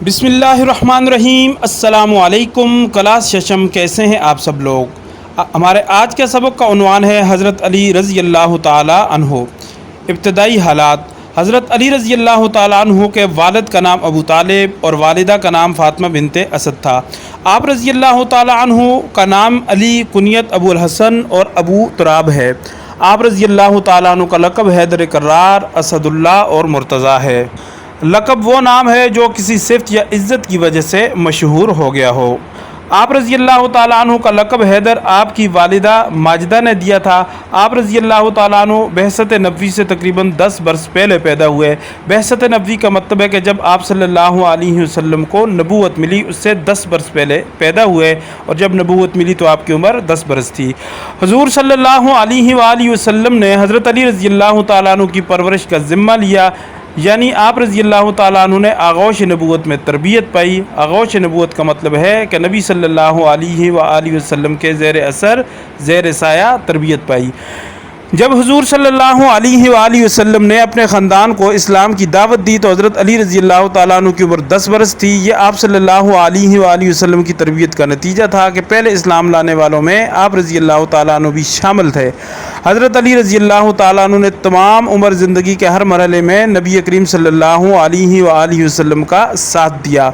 بسم اللہ الرحمن الرحیم۔ السلام علیکم کلاس ششم، کیسے ہیں آپ سب لوگ؟ ہمارے آج کے سبق کا عنوان ہے حضرت علی رضی اللہ تعالی عنہ۔ ابتدائی حالات۔ حضرت علی رضی اللہ تعالی عنہ کے والد کا نام ابو طالب اور والدہ کا نام فاطمہ بنت اسد تھا۔ آپ رضی اللہ تعالی عنہ کا نام علی، کنیت ابو الحسن اور ابو تراب ہے۔ آپ رضی اللہ تعالی عنہ کا لقب حیدر کرار، اسد اللہ اور مرتضیٰ ہے۔ لقب وہ نام ہے جو کسی صفت یا عزت کی وجہ سے مشہور ہو گیا ہو۔ آپ رضی اللہ تعالیٰ عنہ کا لقب حیدر آپ کی والدہ ماجدہ نے دیا تھا۔ آپ رضی اللہ تعالیٰ عنہ بعثت نبوی سے تقریباً 10 برس پہلے پیدا ہوئے۔ بعثت نبوی کا مطلب ہے کہ جب آپ صلی اللہ علیہ وسلم کو نبوت ملی اس سے 10 برس پہلے پیدا ہوئے، اور جب نبوت ملی تو آپ کی عمر 10 برس تھی۔ حضور صلی اللہ علیہ وآلہ وسلم نے حضرت علی رضی اللہ تعالیٰ عنہ کی پرورش کا ذمہ لیا، یعنی آپ رضی اللہ تعالیٰ عنہ نے آغوش نبوت میں تربیت پائی۔ آغوش نبوت کا مطلب ہے کہ نبی صلی اللہ علیہ وآلہ وسلم کے زیر اثر، زیر سایہ تربیت پائی۔ جب حضور صلی اللہ علیہ وآلہ وسلم نے اپنے خاندان کو اسلام کی دعوت دی تو حضرت علی رضی اللہ تعالیٰ عنہ کی عمر 10 برس تھی۔ یہ آپ صلی اللہ علیہ وآلہ وسلم کی تربیت کا نتیجہ تھا کہ پہلے اسلام لانے والوں میں آپ رضی اللہ تعالیٰ عنہ بھی شامل تھے۔ حضرت علی رضی اللہ تعالیٰ عنہ نے تمام عمر زندگی کے ہر مرحلے میں نبی کریم صلی اللہ علیہ وآلہ وسلم کا ساتھ دیا۔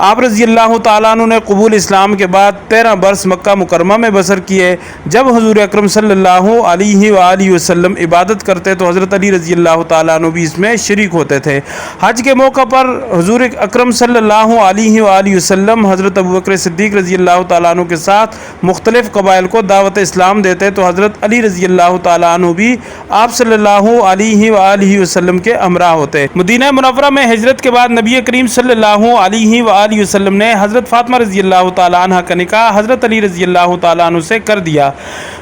آپ رضی اللہ تعالیٰ عنہ نے قبول اسلام کے بعد 13 برس مکہ مکرمہ میں بسر کیے۔ جب حضور اکرم صلی اللہ علیہ وآلہ وسلم عبادت کرتے تو حضرت علی رضی اللہ تعالیٰ عنہ بھی اس میں شریک ہوتے تھے۔ حج کے موقع پر حضور اکرم صلی اللہ علیہ وآلہ وسلم حضرت ابوبکر صدیق رضی اللہ تعالیٰ عنہ کے ساتھ مختلف قبائل کو دعوت اسلام دیتے تو حضرت علی رضی اللہ تعالیٰ عنہ بھی آپ صلی اللہ علیہ وآلہ وسلم کے ہمراہ ہوتے۔ مدینہ منورہ میں ہجرت کے بعد نبی کریم صلی اللہ علیہ وآلہ وسلم نے حضرت فاطمہ رضی اللہ تعالیٰ عنہ کا نکاح حضرت علی رضی اللہ تعالیٰ عنہ سے کر دیا۔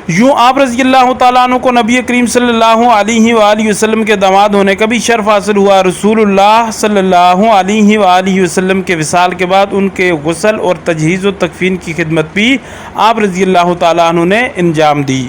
یوں آپ رضی اللہ تعالیٰ عنہ کو نبی کریم صلی اللہ علیہ وآلہ وسلم کے داماد ہونے کا بھی شرف حاصل ہوا۔ رسول اللہ صلی اللہ علیہ وآلہ وسلم کے وصال کے بعد ان کے غسل اور تجہیز و تکفین کی خدمت بھی آپ رضی اللہ تعالیٰ عنہ نے انجام دی۔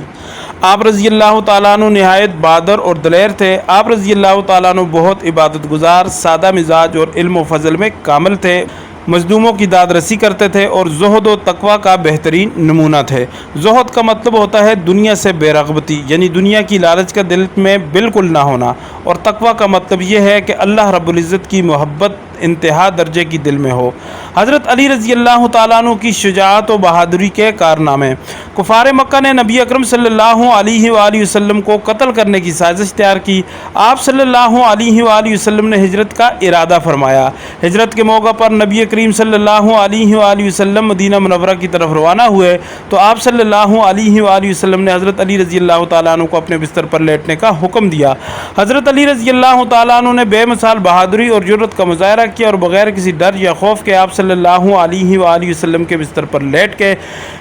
آپ رضی اللہ تعالیٰ عنہ نہایت بہادر اور دلیر تھے۔ آپ رضی اللہ تعالیٰ عنہ بہت عبادت گزار، سادہ مزاج اور علم و فضل میں کامل تھے۔ مظلوموں کی داد رسی کرتے تھے اور زہد و تقوی کا بہترین نمونہ تھے۔ زہد کا مطلب ہوتا ہے دنیا سے بے رغبتی، یعنی دنیا کی لالچ کا دل میں بالکل نہ ہونا، اور تقوی کا مطلب یہ ہے کہ اللہ رب العزت کی محبت انتہا درجے کی دل میں ہو۔ حضرت علی رضی اللہ تعالیٰ عنہ کی شجاعت و بہادری کے کارنامے۔ کفار مکہ نے نبی اکرم صلی اللہ علیہ وآلہ وسلم کو قتل کرنے کی سازش تیار کی۔ آپ صلی اللہ علیہ وآلہ وسلم نے ہجرت کا ارادہ فرمایا۔ ہجرت کے موقع پر نبی کریم صلی اللہ علیہ وآلہ وسلم مدینہ منورہ کی طرف روانہ ہوئے تو آپ صلی اللہ علیہ وآلہ وسلم نے حضرت علی رضی اللہ تعالیٰ عنہ کو اپنے بستر پر لیٹنے کا حکم دیا۔ حضرت علی رضی اللہ تعالیٰ عنہ نے بے مثال بہادری اور جرأت کا مظاہرہ کیا اور بغیر کسی ڈر یا خوف کے آپ صلی اللہ علیہ وآلہ وسلم کے بستر پر لیٹ کے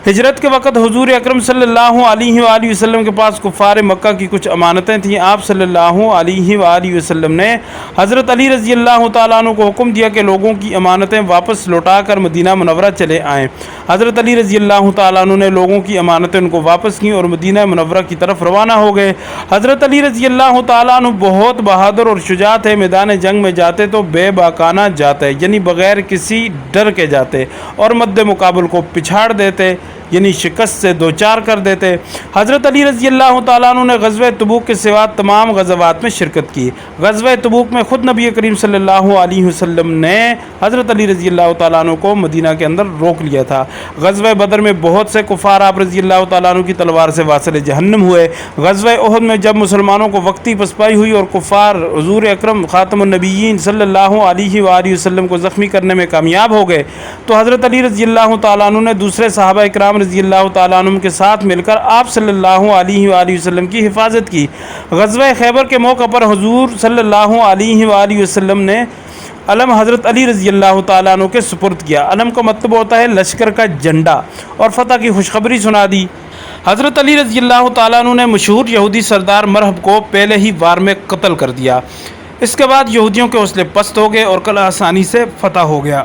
ہجرت کے وقت حضور اکرم صلی اللہ علیہ وآلہ وسلم کے پاس کفار مکہ کی کچھ امانتیں تھیں۔ آپ صلی اللہ علیہ وآلہ وسلم نے حضرت علی رضی اللہ تعالیٰ عنہ کو حکم دیا کہ لوگوں کی امانتیں واپس لوٹا کر مدینہ منورہ چلے آئیں۔ حضرت علی رضی اللہ تعالیٰ عنہ نے لوگوں کی امانتیں ان کو واپس کیں اور مدینہ منورہ کی طرف روانہ ہو گئے۔ حضرت علی رضی اللہ تعالیٰ عنہ بہت بہادر اور شجاع تھے۔ میدان جنگ میں جاتے تو بے باکانہ جاتے، یعنی بغیر کسی ڈر کے جاتے، اور مد مقابل کو پچھاڑ دیتے، یعنی شکست سے دوچار کر دیتے۔ حضرت علی رضی اللہ تعالیٰ عنہ نے غزوہ تبوک کے سوا تمام غزوات میں شرکت کی۔ غزوہ تبوک میں خود نبی کریم صلی اللہ علیہ وسلم نے حضرت علی رضی اللہ تعالیٰ عنہ کو مدینہ کے اندر روک لیا تھا۔ غزوہ بدر میں بہت سے کفار آپ رضی اللہ تعالیٰ عنہ کی تلوار سے واصل جہنم ہوئے۔ غزوہ احد میں جب مسلمانوں کو وقتی پسپائی ہوئی اور کفار حضور اکرم خاتم النبیین صلی اللہ علیہ وآلہ وسلم کو زخمی کرنے میں کامیاب ہو گئے تو حضرت علی رضی اللہ تعالیٰ عنہ نے دوسرے صحابہ اکرام رضی اللہ تعالیٰ عنہ کے ساتھ مل کر آپ صلی اللہ علیہ وآلہ وسلم کی حفاظت کی۔ غزوہ خیبر کے موقع پر حضور صلی اللہ علیہ وآلہ وسلم نے علم حضرت علی رضی اللہ تعالیٰ عنہ کے سپرد کیا۔ علم کا مطلب ہوتا ہے لشکر کا جھنڈا، اور فتح کی خوشخبری سنا دی۔ حضرت علی رضی اللہ تعالیٰ عنہ نے مشہور یہودی سردار مرہب کو پہلے ہی وار میں قتل کر دیا۔ اس کے بعد یہودیوں کے حوصلے پست ہو گئے اور قلعہ آسانی سے فتح ہو گیا۔